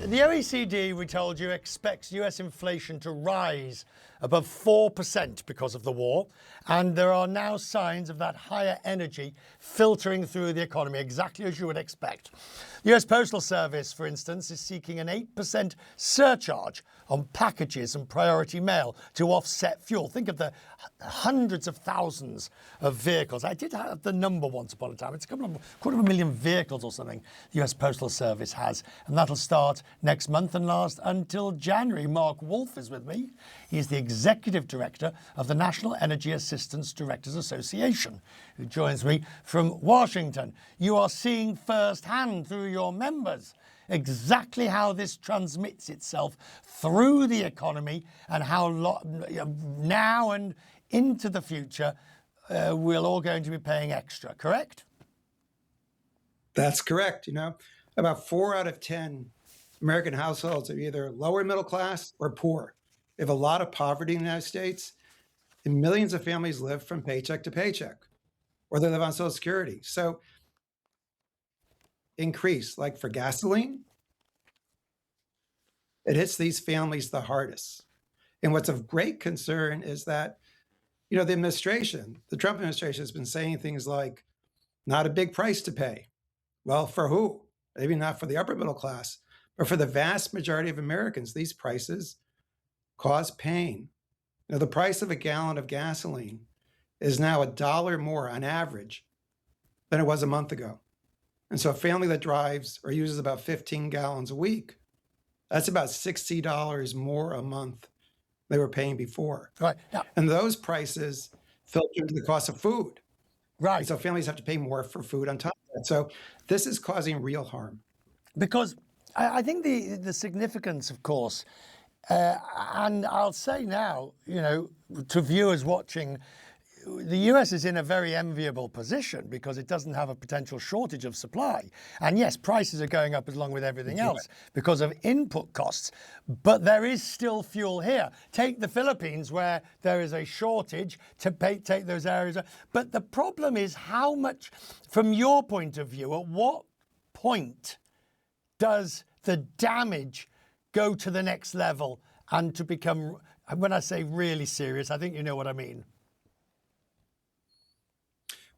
The OECD, we told you, expects US inflation to rise above 4% because of the war. And there are now signs of that higher energy filtering through the economy, exactly as you would expect. The US Postal Service, for instance, is seeking an 8% surcharge on packages and priority mail to offset fuel. Think of the hundreds of thousands of vehicles. I did have the number once upon a time. It's quarter of a million vehicles or something the US Postal Service has. And that'll start next month and last until January. Mark Wolfe is with me. He's the Executive Director of the National Energy Assistance Directors Association, who joins me from Washington. You are seeing firsthand through your members exactly how this transmits itself through the economy and how now and into the future we're all going to be paying extra, correct? That's correct. About 4 out of 10 American households are either lower middle class or poor. We have a lot of poverty in the United States, and millions of families live from paycheck to paycheck, or they live on Social Security. So increase, like for gasoline, it hits these families the hardest. And what's of great concern is that, the administration, the Trump administration has been saying things like, not a big price to pay. Well, for who? Maybe not for the upper middle class, but for the vast majority of Americans, these prices cause pain. The price of a gallon of gasoline is now $1 more on average than it was a month ago. And so a family that drives or uses about 15 gallons a week, that's about $60 more a month they were paying before. Right. Now, and those prices filter into the cost of food. Right. And so families have to pay more for food on top of that. So this is causing real harm. Because I think the significance, of course, and I'll say now, to viewers watching, the US is in a very enviable position because it doesn't have a potential shortage of supply. And yes, prices are going up along with everything else because of input costs. But there is still fuel here. Take the Philippines, where there is a shortage, take those areas. But the problem is how much, from your point of view, at what point does the damage go to the next level and to become, when I say really serious, I think you know what I mean.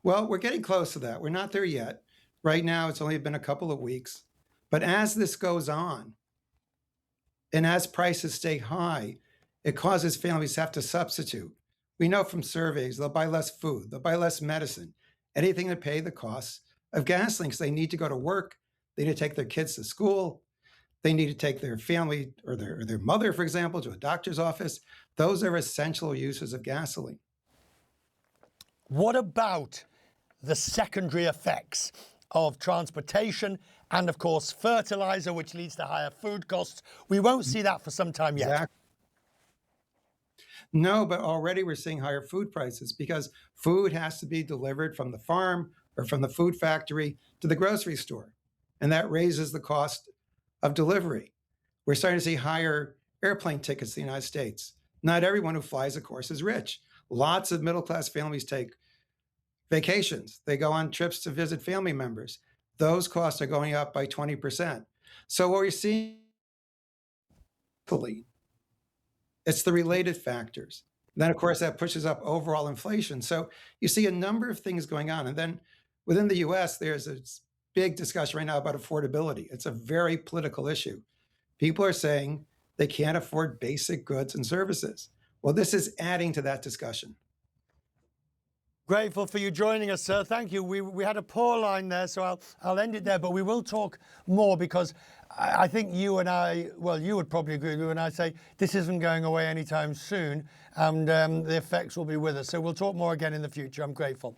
Well, we're getting close to that. We're not there yet. Right now, it's only been a couple of weeks. But as this goes on, and as prices stay high, it causes families to have to substitute. We know from surveys, they'll buy less food, they'll buy less medicine, anything to pay the costs of gasoline, because they need to go to work, they need to take their kids to school, they need to take their family or their mother, for example, to a doctor's office. Those are essential uses of gasoline. What about the secondary effects of transportation and, of course, fertilizer, which leads to higher food costs? We won't see that for some time yet. Exactly. No, but already we're seeing higher food prices because food has to be delivered from the farm or from the food factory to the grocery store. And that raises the cost of delivery. We're starting to see higher airplane tickets in the United States. Not everyone who flies, of course, is rich. Lots of middle-class families take vacations. They go on trips to visit family members. Those costs are going up by 20%. So what we're seeing, it's the related factors. Then, of course, that pushes up overall inflation. So you see a number of things going on. And then within the US, there's a big discussion right now about affordability. It's a very political issue. People are saying they can't afford basic goods and services. Well, this is adding to that discussion. Grateful for you joining us, sir. Thank you. We had a poor line there, so I'll end it there. But we will talk more because I think you and I, well, you would probably agree with me when I say this isn't going away anytime soon, and the effects will be with us. So we'll talk more again in the future. I'm grateful.